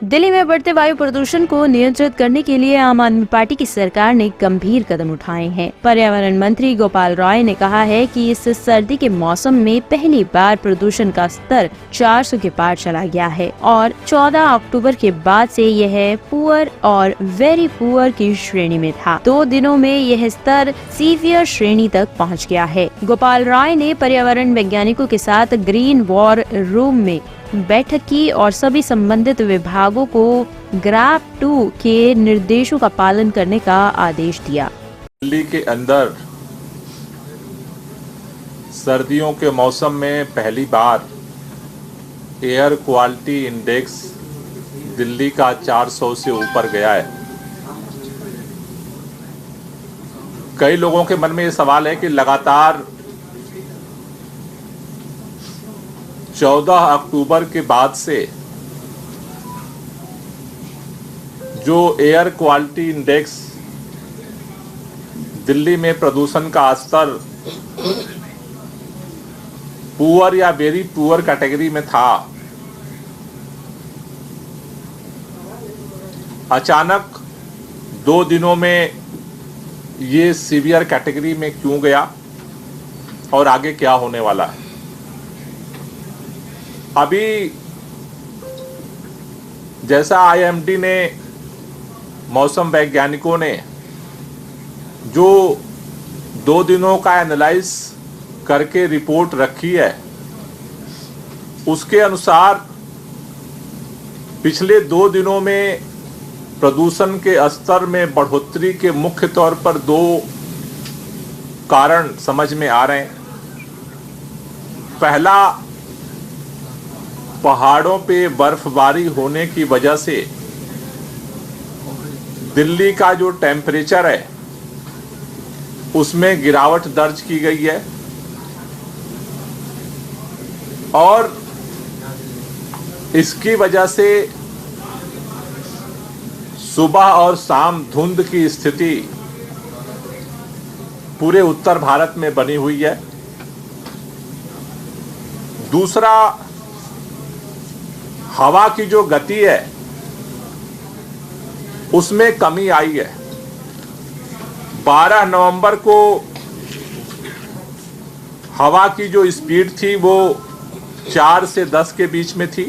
दिल्ली में बढ़ते वायु प्रदूषण को नियंत्रित करने के लिए आम आदमी पार्टी की सरकार ने गंभीर कदम उठाए हैं। पर्यावरण मंत्री गोपाल रॉय ने कहा है कि इस सर्दी के मौसम में पहली बार प्रदूषण का स्तर 400 के पार चला गया है और 14 अक्टूबर के बाद से यह पुअर और वेरी पुअर की श्रेणी में था। 2 दिनों में यह स्तर सीवियर श्रेणी तक पहुंच गया है। गोपाल रॉय ने पर्यावरण वैज्ञानिकों के साथ ग्रीन वॉर रूम में बैठक की और सभी संबंधित विभागों को ग्राफ 2 के निर्देशों का पालन करने का आदेश दिया। दिल्ली के अंदर सर्दियों के मौसम में पहली बार एयर क्वालिटी इंडेक्स दिल्ली का 400 से ऊपर गया है। कई लोगों के मन में ये सवाल है कि लगातार 14 अक्टूबर के बाद से जो एयर क्वालिटी इंडेक्स दिल्ली में प्रदूषण का स्तर पुअर या वेरी पुअर कैटेगरी में था, अचानक 2 दिनों में ये सीवियर कैटेगरी में क्यों गया और आगे क्या होने वाला है। अभी जैसा आईएमडी ने, मौसम वैज्ञानिकों ने जो 2 दिनों का एनालाइज करके रिपोर्ट रखी है, उसके अनुसार पिछले 2 दिनों में प्रदूषण के स्तर में बढ़ोतरी के मुख्य तौर पर 2 कारण समझ में आ रहे हैं। पहला, पहाड़ों पे बर्फबारी होने की वजह से दिल्ली का जो टेम्परेचर है उसमें गिरावट दर्ज की गई है और इसकी वजह से सुबह और शाम धुंध की स्थिति पूरे उत्तर भारत में बनी हुई है। दूसरा, हवा की जो गति है उसमें कमी आई है। 12 नवंबर को हवा की जो स्पीड थी वो 4 से 10 के बीच में थी।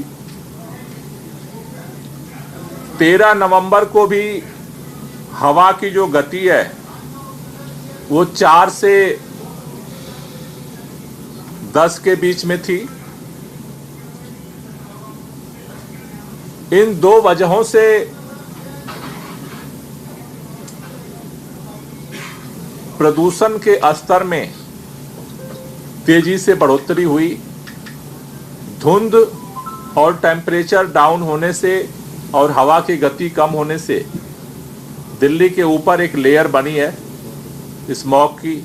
13 नवंबर को भी हवा की जो गति है वो 4 से 10 के बीच में थी। इन 2 वजहों से प्रदूषण के स्तर में तेजी से बढ़ोतरी हुई। धुंध और टेम्परेचर डाउन होने से और हवा की गति कम होने से दिल्ली के ऊपर एक लेयर बनी है स्मॉग की,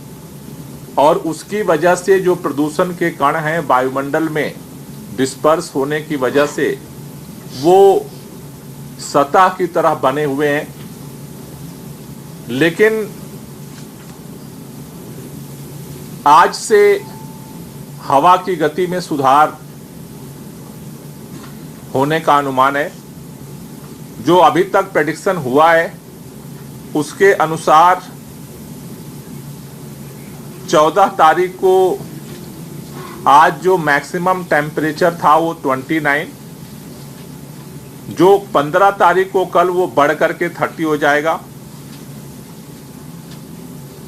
और उसकी वजह से जो प्रदूषण के कण हैं वायुमंडल में डिस्पर्स होने की वजह से वो सतह की तरह बने हुए हैं। लेकिन आज से हवा की गति में सुधार होने का अनुमान है। जो अभी तक प्रेडिक्शन हुआ है उसके अनुसार 14 तारीख को आज जो मैक्सिमम टेम्परेचर था वो 29, जो 15 तारीख को कल वो बढ़ करके 30 हो जाएगा।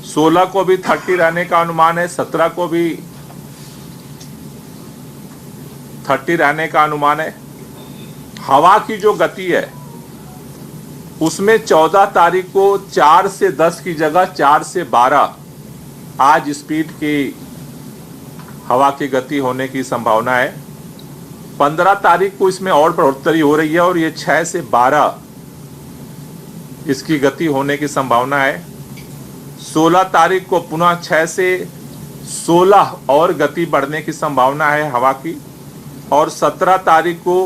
16 को भी 30 रहने का अनुमान है, 17 को भी 30 रहने का अनुमान है। हवा की जो गति है उसमें 14 तारीख को 4 से 10 की जगह 4 से 12 आज स्पीड की हवा की गति होने की संभावना है। 15 तारीख को इसमें और बढ़ोतरी हो रही है और ये 6 से 12 इसकी गति होने की संभावना है। 16 तारीख को पुनः 6 से 16 और गति बढ़ने की संभावना है हवा की, और 17 तारीख को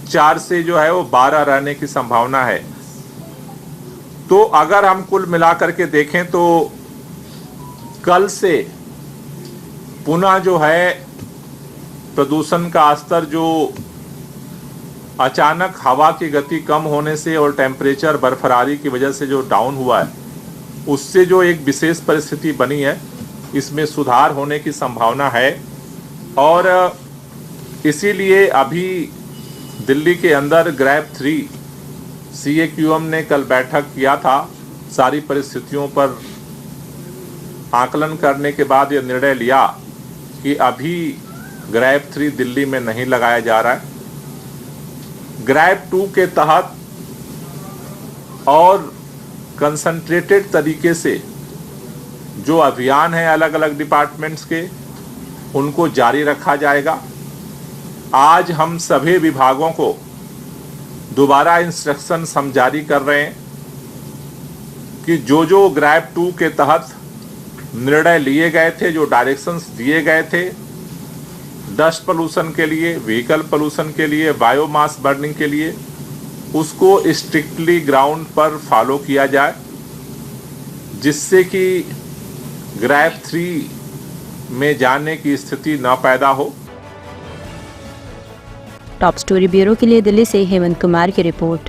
4 से जो है वो 12 रहने की संभावना है। तो अगर हम कुल मिलाकर के देखें तो कल से पुनः जो है प्रदूषण का स्तर जो अचानक हवा की गति कम होने से और टेम्परेचर बर्फबारी की वजह से जो डाउन हुआ है, उससे जो एक विशेष परिस्थिति बनी है, इसमें सुधार होने की संभावना है। और इसीलिए अभी दिल्ली के अंदर ग्रैप 3 CAQM ने कल बैठक किया था। सारी परिस्थितियों पर आकलन करने के बाद यह निर्णय लिया कि अभी ग्रैप 3 दिल्ली में नहीं लगाया जा रहा है। ग्रैप 2 के तहत और कंसंट्रेटेड तरीके से जो अभियान है अलग अलग डिपार्टमेंट्स के, उनको जारी रखा जाएगा। आज हम सभी विभागों को दोबारा इंस्ट्रक्शन हम जारी कर रहे हैं कि जो ग्रैप 2 के तहत निर्णय लिए गए थे, जो डायरेक्शंस दिए गए थे, डस्ट पोल्यूशन के लिए, व्हीकल पोल्यूशन के लिए, बायोमास बर्निंग के लिए, उसको स्ट्रिक्टली ग्राउंड पर फॉलो किया जाए, जिससे कि ग्रैप 3 में जाने की स्थिति न पैदा हो। टॉप स्टोरी ब्यूरो के लिए दिल्ली से हेमंत कुमार की रिपोर्ट।